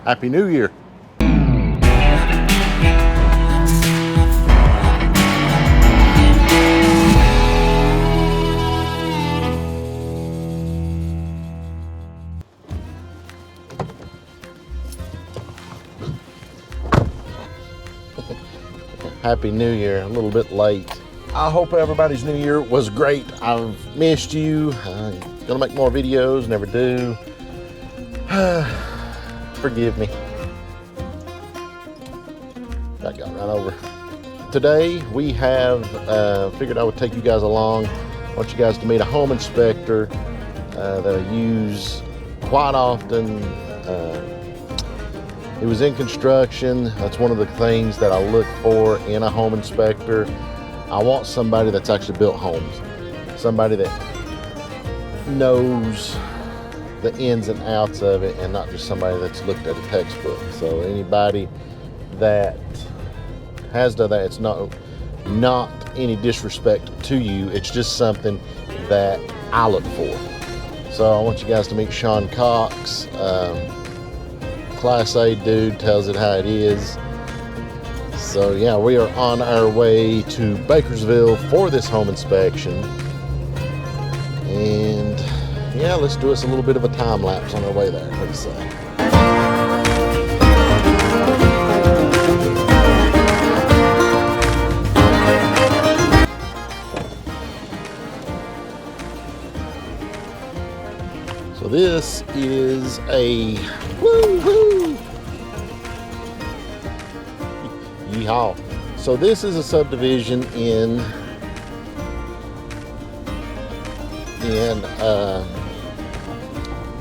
Happy New Year. Happy New Year, a little bit late. I hope everybody's New Year was great. I've missed you. Gonna make more videos, never do. Forgive me. That got right over. Today we have figured I would take you guys along. I want you guys to meet a home inspector that I use quite often. He was in construction. That's one of the things that I look for in a home inspector. I want somebody that's actually built homes. Somebody that knows the ins and outs of it and not just somebody that's looked at a textbook. So anybody that has done that, it's not any disrespect to you. It's just something that I look for. So I want you guys to meet Shaun Cox. Class A dude, tells it how it is. So yeah, we are on our way to Bakersville for this home inspection. And yeah, let's do us a little bit of a time lapse on our way there. What do you say? So this is a woo-hoo. Yeehaw. So this is a subdivision in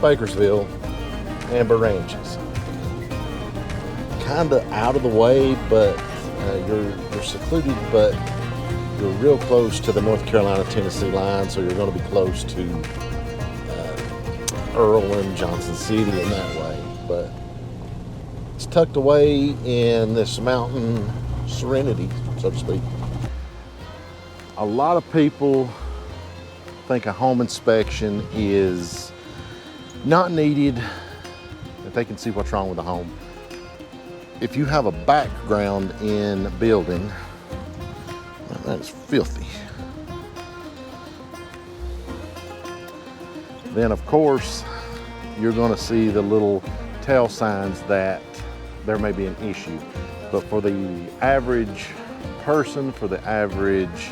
Bakersville, Amber Ranches. Kind of out of the way, but you're secluded, but you're real close to the North Carolina-Tennessee line, so you're going to be close to Earl and Johnson City in that way. But it's tucked away in this mountain serenity, so to speak. A lot of people think a home inspection is not needed if they can see what's wrong with the home. If you have a background in building, well, that is filthy. Then of course, you're gonna see the little tell signs that there may be an issue. But for the average person, for the average,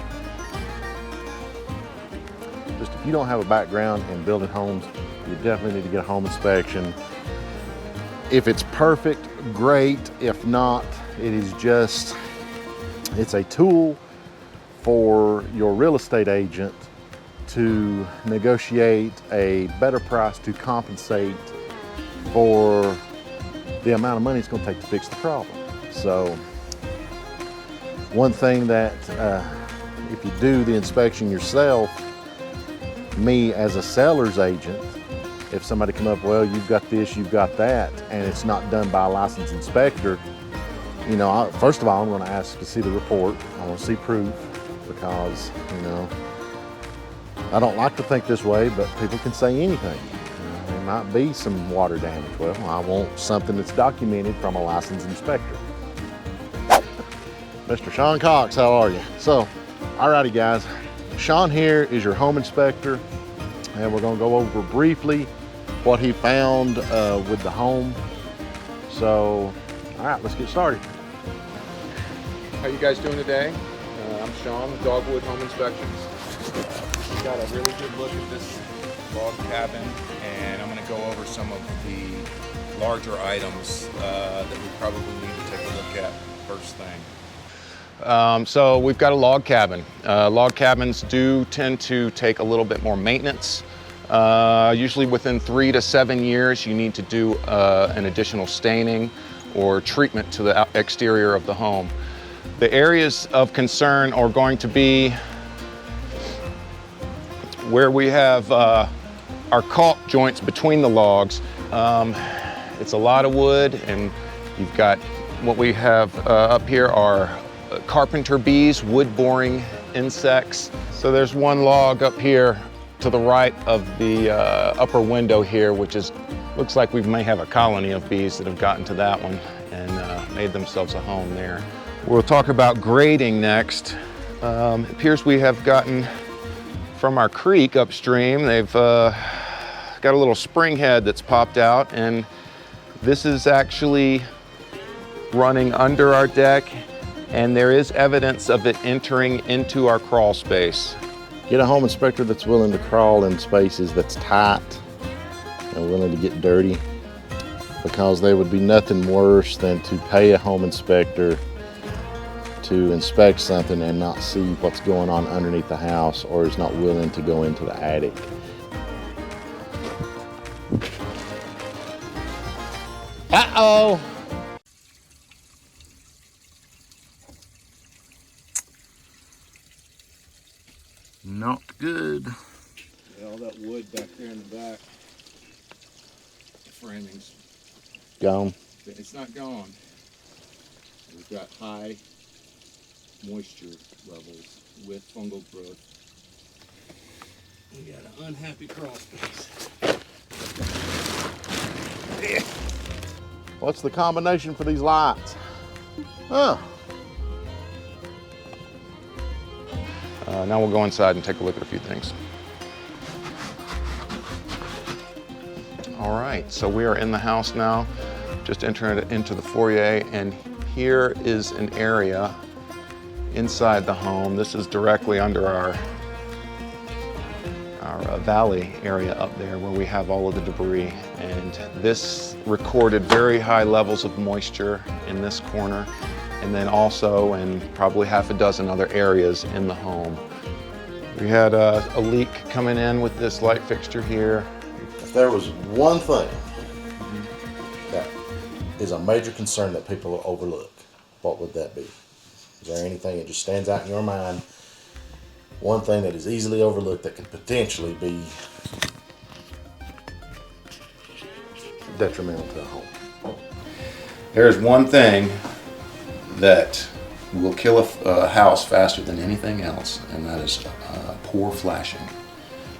just if you don't have a background in building homes, you definitely need to get a home inspection. If it's perfect, great. If not, it's a tool for your real estate agent to negotiate a better price to compensate for the amount of money it's going to take to fix the problem. So one thing that if you do the inspection yourself, me as a seller's agent, if somebody come up, well, you've got this, you've got that, and it's not done by a licensed inspector, you know, first of all, I'm going to ask to see the report. I want to see proof, because, you know, I don't like to think this way, but people can say anything. There might be some water damage. Well, I want something that's documented from a licensed inspector. Mr. Shaun Cox, how are you? So, alrighty guys, Shaun here is your home inspector, and we're gonna go over briefly what he found with the home. So, all right, let's get started. How you guys doing today? I'm Shaun with Dogwood Home Inspections. We got a really good look at this log cabin, and I'm going to go over some of the larger items that we probably need to take a look at first thing. So we've got a log cabin. Log cabins do tend to take a little bit more maintenance. Usually within 3 to 7 years, you need to do an additional staining or treatment to the exterior of the home. The areas of concern are going to be where we have our caulk joints between the logs. It's a lot of wood, and you've got what we have up here are carpenter bees, wood boring insects. So there's one log up here to the right of the upper window here, which is Looks like we may have a colony of bees that have gotten to that one and made themselves a home there. We'll talk about grading next. It appears we have gotten from our creek upstream, they've got a little spring head that's popped out, and this is actually running under our deck, and there is evidence of it entering into our crawl space. Get a home inspector that's willing to crawl in spaces that's tight and willing to get dirty, because there would be nothing worse than to pay a home inspector to inspect something and not see what's going on underneath the house, or is not willing to go into the attic. Uh-oh! Not good. Yeah, all that wood back there in the back, the framing's Gone. it's not gone. We've got high moisture levels with fungal growth. We got an unhappy crawl space. What's the combination for these lights? Huh. Now we'll go inside and take a look at a few things. All right, so we are in the house now, just entering it into the foyer, and here is an area inside the home. This is directly under our valley area up there where we have all of the debris, and this recorded very high levels of moisture in this corner, and then also in probably half a dozen other areas in the home. We had a leak coming in with this light fixture here. If there was one thing that is a major concern that people overlook, what would that be? Is there anything that just stands out in your mind? One thing that is easily overlooked that could potentially be detrimental to a home? There's one thing that will kill a house faster than anything else, and that is poor flashing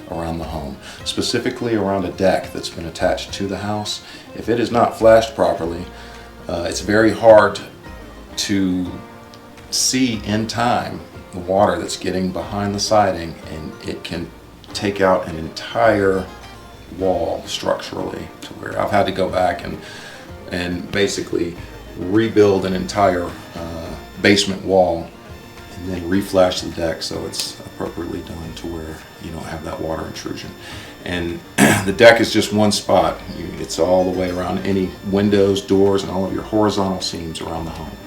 around the home, specifically around a deck that's been attached to the house. If it is not flashed properly, it's very hard to see in time the water that's getting behind the siding, and it can take out an entire wall structurally, to where I've had to go back and basically rebuild an entire basement wall and then reflash the deck so it's appropriately done to where you don't have that water intrusion. And the deck is just one spot. It's all the way around any windows, doors, and all of your horizontal seams around the home.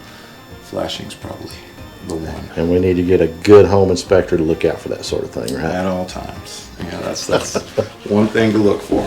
Flashing's probably the one. And we need to get a good home inspector to look out for that sort of thing, right? At all times. Yeah, that's one thing to look for.